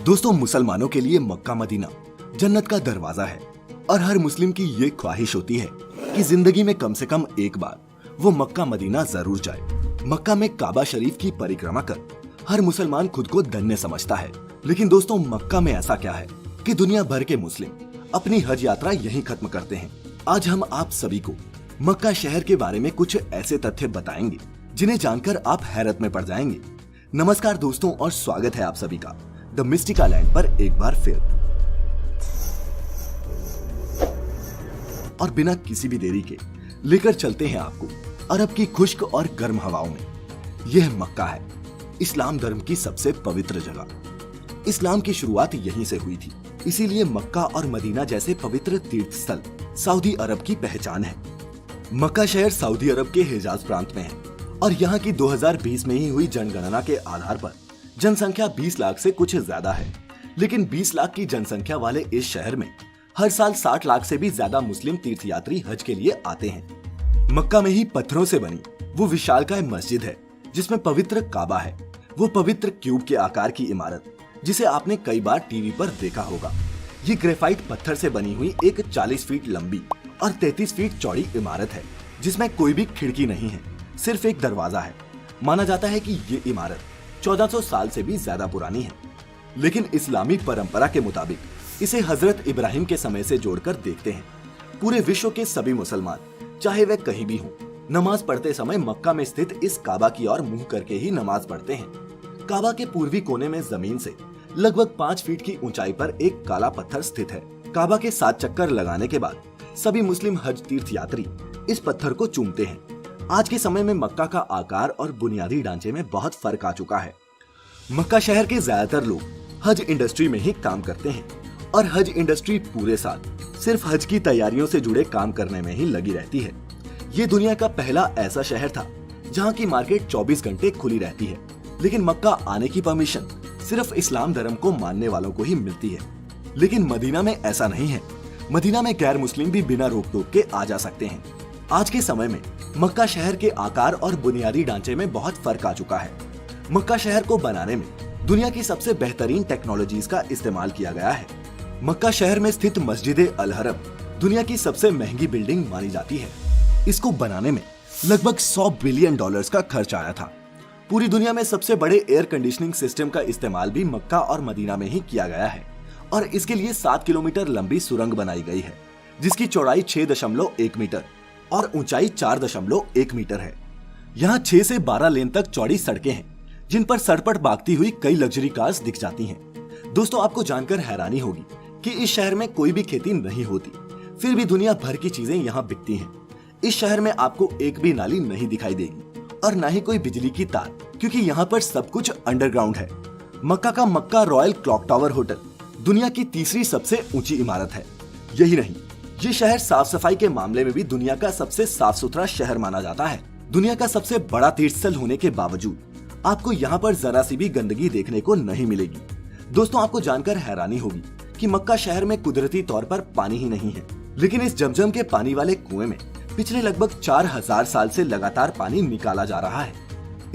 दोस्तों, मुसलमानों के लिए मक्का मदीना जन्नत का दरवाजा है और हर मुस्लिम की ये ख्वाहिश होती है कि जिंदगी में कम से कम एक बार वो मक्का मदीना जरूर जाए। मक्का में काबा शरीफ की परिक्रमा कर हर मुसलमान खुद को धन्य समझता है। लेकिन दोस्तों, मक्का में ऐसा क्या है कि दुनिया भर के मुस्लिम अपनी हज यात्रा यहीं खत्म करते हैं। आज हम आप सभी को मक्का शहर के बारे में कुछ ऐसे तथ्य बताएंगे जिन्हें जानकर आप हैरत में पड़ जाएंगे। नमस्कार दोस्तों, और स्वागत है आप सभी का द मिस्टिका लैंड पर एक बार फिर। और बिना किसी भी देरी के लेकर चलते हैं आपको अरब की खुश्क और गर्म हवाओं में। यह मक्का है, इस्लाम धर्म की सबसे पवित्र जगह। इस्लाम की शुरुआत यहीं से हुई थी, इसीलिए मक्का और मदीना जैसे पवित्र तीर्थ स्थल सऊदी अरब की पहचान है। मक्का शहर सऊदी अरब के हिजाज प्रांत में है और यहाँ की 2020 में ही हुई जनगणना के आधार पर जनसंख्या 20 लाख से कुछ ज्यादा है। लेकिन 20 लाख की जनसंख्या वाले इस शहर में हर साल 60 लाख से भी ज्यादा मुस्लिम तीर्थयात्री हज के लिए आते हैं। मक्का में ही पत्थरों से बनी वो विशालकाय मस्जिद है जिसमें पवित्र काबा है, वो पवित्र क्यूब के आकार की इमारत जिसे आपने कई बार टीवी पर देखा होगा। ये ग्रेफाइट पत्थर से बनी हुई एक 40 फीट लंबी और 33 फीट चौड़ी इमारत है जिसमें कोई भी खिड़की नहीं है, सिर्फ एक दरवाजा है। माना जाता है कि ये इमारत 1400 साल से भी ज्यादा पुरानी है। लेकिन इस्लामी परंपरा के मुताबिक इसे हजरत इब्राहिम के समय से जोड़कर देखते हैं। पूरे विश्व के सभी मुसलमान, चाहे वे कहीं भी हों, नमाज पढ़ते समय मक्का में स्थित इस काबा की ओर मुंह करके ही नमाज पढ़ते हैं। काबा के पूर्वी कोने में जमीन से लगभग 5 फीट की ऊंचाई पर एक काला पत्थर स्थित है। काबा के 7 चक्कर लगाने के बाद सभी मुस्लिम हज तीर्थयात्री इस पत्थर को चूमते हैं। आज के समय में मक्का का आकार और बुनियादी ढांचे में बहुत फर्क आ चुका है। मक्का शहर के ज्यादातर लोग हज इंडस्ट्री में ही काम करते हैं और हज इंडस्ट्री पूरे साल सिर्फ हज की तैयारियों से जुड़े काम करने में ही लगी रहती है। ये दुनिया का पहला ऐसा शहर था जहाँ की मार्केट 24 घंटे खुली रहती है। लेकिन मक्का आने की परमिशन सिर्फ इस्लाम धर्म को मानने वालों को ही मिलती है। लेकिन मदीना में ऐसा नहीं है। मदीना में गैर मुस्लिम भी बिना रोक टोक के आ जा सकते हैं। आज के समय में मक्का शहर के आकार और बुनियादी ढांचे में बहुत फर्क आ चुका है। मक्का शहर को बनाने में दुनिया की सबसे बेहतरीन टेक्नोलॉजीज का इस्तेमाल किया गया है। मक्का शहर में स्थित मस्जिद अल हरम दुनिया की सबसे महंगी बिल्डिंग मानी जाती है। इसको बनाने में लगभग $100 बिलियन का खर्च आया था। पूरी दुनिया में सबसे बड़े एयर कंडीशनिंग सिस्टम का इस्तेमाल भी मक्का और मदीना में ही किया गया है और इसके लिए 7 किलोमीटर लंबी सुरंग बनाई गई है जिसकी चौड़ाई 6.1 मीटर और ऊंचाई 4.1 मीटर है। यहाँ 6 से 12 लेन तक चौड़ी सड़कें हैं जिन पर सड़पट भागती हुई कई लग्जरी कार्स दिख जाती हैं। दोस्तों, आपको जानकर हैरानी होगी कि इस शहर में कोई भी खेती नहीं होती, फिर भी दुनिया भर की चीजें यहाँ बिकती हैं। इस शहर में आपको एक भी नाली नहीं दिखाई देगी और न ही कोई बिजली की तार, क्योंकि यहाँ पर सब कुछ अंडरग्राउंड है। मक्का का मक्का रॉयल क्लॉक टावर होटल दुनिया की तीसरी सबसे ऊंची इमारत है। यही नहीं, ये शहर साफ सफाई के मामले में भी दुनिया का सबसे साफ सुथरा शहर माना जाता है। दुनिया का सबसे बड़ा तीर्थस्थल होने के बावजूद आपको यहाँ पर जरा सी भी गंदगी देखने को नहीं मिलेगी। दोस्तों, आपको जानकर हैरानी होगी कि मक्का शहर में कुदरती तौर पर पानी ही नहीं है, लेकिन इस जमजम के पानी वाले कुएं में पिछले लगभग 4000 साल से लगातार पानी निकाला जा रहा है।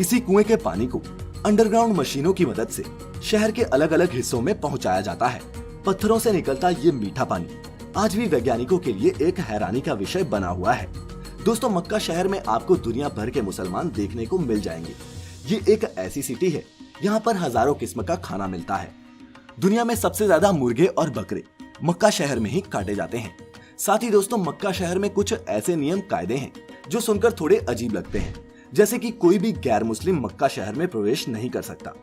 इसी कुएं के पानी को अंडरग्राउंड मशीनों की मदद से शहर के अलग अलग हिस्सों में पहुंचाया जाता है। पत्थरों से निकलता ये मीठा पानी आज भी वैज्ञानिकों के लिए एक हैरानी का विषय बना हुआ है। दोस्तों, मक्का शहर में आपको दुनिया भर के मुसलमान देखने को मिल जाएंगे। ये एक ऐसी सिटी है, यहाँ पर हजारों किस्म का खाना मिलता है। दुनिया में सबसे ज्यादा मुर्गे और बकरे मक्का शहर में ही काटे जाते हैं। साथ ही दोस्तों, मक्का शहर में कुछ ऐसे नियम कायदे हैं जो सुनकर थोड़े अजीब लगते हैं, जैसे कि कोई भी गैर मुस्लिम मक्का शहर में प्रवेश नहीं कर सकता।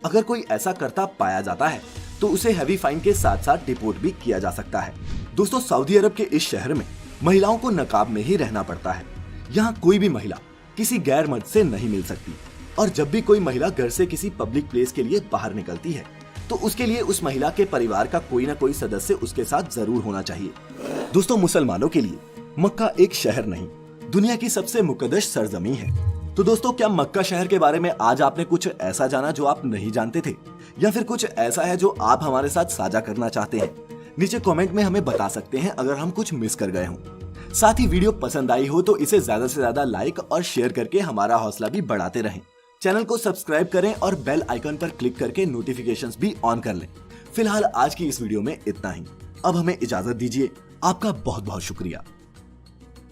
अगर कोई ऐसा करता पाया जाता है तो उसे हैवी फाइन के साथ साथ डिपोर्ट भी किया जा सकता है। दोस्तों, सऊदी अरब के इस शहर में महिलाओं को नकाब में ही रहना पड़ता है। यहाँ कोई भी महिला किसी गैर मर्द से नहीं मिल सकती और जब भी कोई महिला घर से किसी पब्लिक प्लेस के लिए बाहर निकलती है तो उसके लिए उस महिला के परिवार का कोई ना कोई सदस्य उसके साथ जरूर होना चाहिए। दोस्तों, मुसलमानों के लिए मक्का एक शहर नहीं, दुनिया की सबसे मुकद्दस सरजमी है। तो दोस्तों, क्या मक्का शहर के बारे में आज आपने कुछ ऐसा जाना जो आप नहीं जानते थे, या फिर कुछ ऐसा है जो आप हमारे साथ साझा करना चाहते हैं? नीचे कमेंट में हमें बता सकते हैं अगर हम कुछ मिस कर गए हों। साथ ही वीडियो पसंद आई हो तो इसे ज्यादा से ज्यादा लाइक और शेयर करके हमारा हौसला भी बढ़ाते रहें। चैनल को सब्सक्राइब करें और बेल आइकन पर क्लिक करके नोटिफिकेशंस भी ऑन कर लें। फिलहाल आज की इस वीडियो में इतना ही। अब हमें इजाजत दीजिए। आपका बहुत बहुत शुक्रिया।